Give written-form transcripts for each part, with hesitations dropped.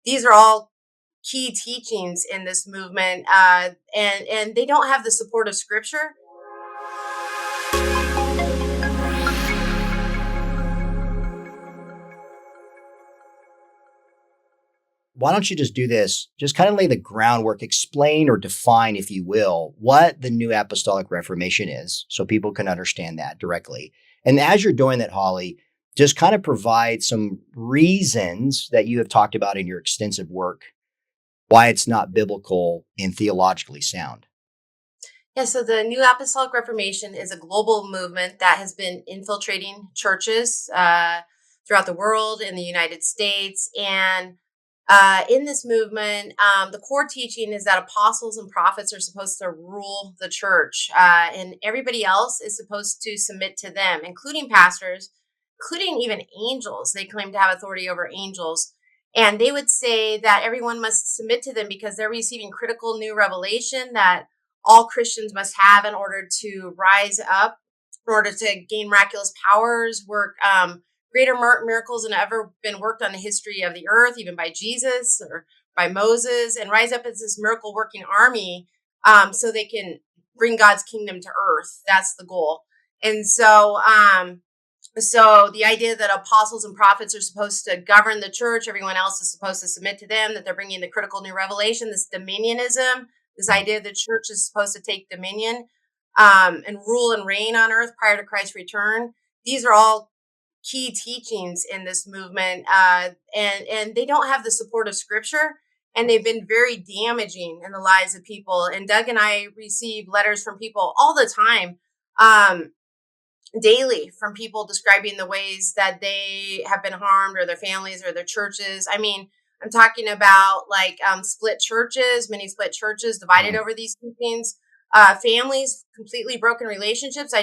These are all key teachings in this movement, and they don't have the support of Scripture. Why don't you just do this? Just kind of lay the groundwork, explain or define, if you will, what the New Apostolic Reformation is so people can understand that directly. And as you're doing that, Holly, just kind of provide some reasons that you have talked about in your extensive work why it's not biblical and theologically sound. Yeah, so the New Apostolic Reformation is a global movement that has been infiltrating churches throughout the world, in the United States. And in this movement, the core teaching is that apostles and prophets are supposed to rule the church, and everybody else is supposed to submit to them, including pastors, including even angels. They claim to have authority over angels. And they would say that everyone must submit to them because they're receiving critical new revelation that all Christians must have in order to rise up, in order to gain miraculous powers, work greater miracles than ever been worked on the history of the earth, even by Jesus or by Moses, and rise up as this miracle working army, so they can bring God's kingdom to earth. That's the goal. And so the idea that apostles and prophets are supposed to govern the church, everyone else is supposed to submit to them, that they're bringing the critical new revelation, this dominionism, this idea that church is supposed to take dominion and rule and reign on earth prior to Christ's return. These are all key teachings in this movement, and they don't have the support of Scripture, and they've been very damaging in the lives of people. And Doug and I receive letters from people all the time, daily, from people describing the ways that they have been harmed, or their families, or their churches. I mean, I'm talking about like split churches, many split churches divided Mm. over these teachings, families, completely broken relationships.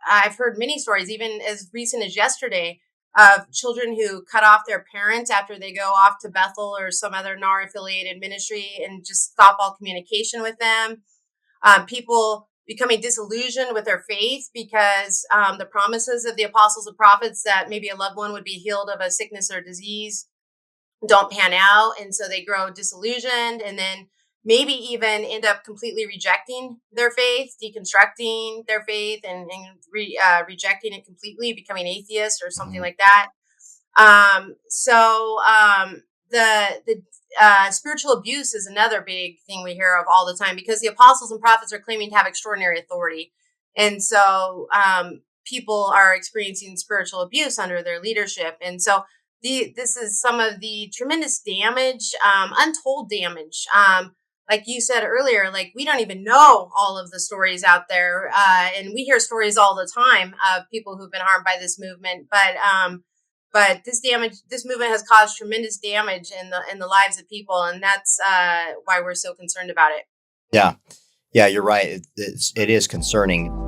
I've heard many stories, even as recent as yesterday, of children who cut off their parents after they go off to Bethel or some other NAR affiliated ministry and just stop all communication with them. People becoming disillusioned with their faith because the promises of the apostles and prophets that maybe a loved one would be healed of a sickness or disease don't pan out. And so they grow disillusioned, and then maybe even end up completely rejecting their faith, deconstructing their faith, and rejecting it completely, becoming atheist or something Mhm. like that. The spiritual abuse is another big thing we hear of all the time, because the apostles and prophets are claiming to have extraordinary authority. And so people are experiencing spiritual abuse under their leadership. And so this is some of the tremendous damage, untold damage. Like you said earlier, like we don't even know all of the stories out there. And we hear stories all the time of people who've been harmed by this movement. But this movement has caused tremendous damage in the lives of people, and that's why we're so concerned about it. Yeah. Yeah, you're right. It is concerning.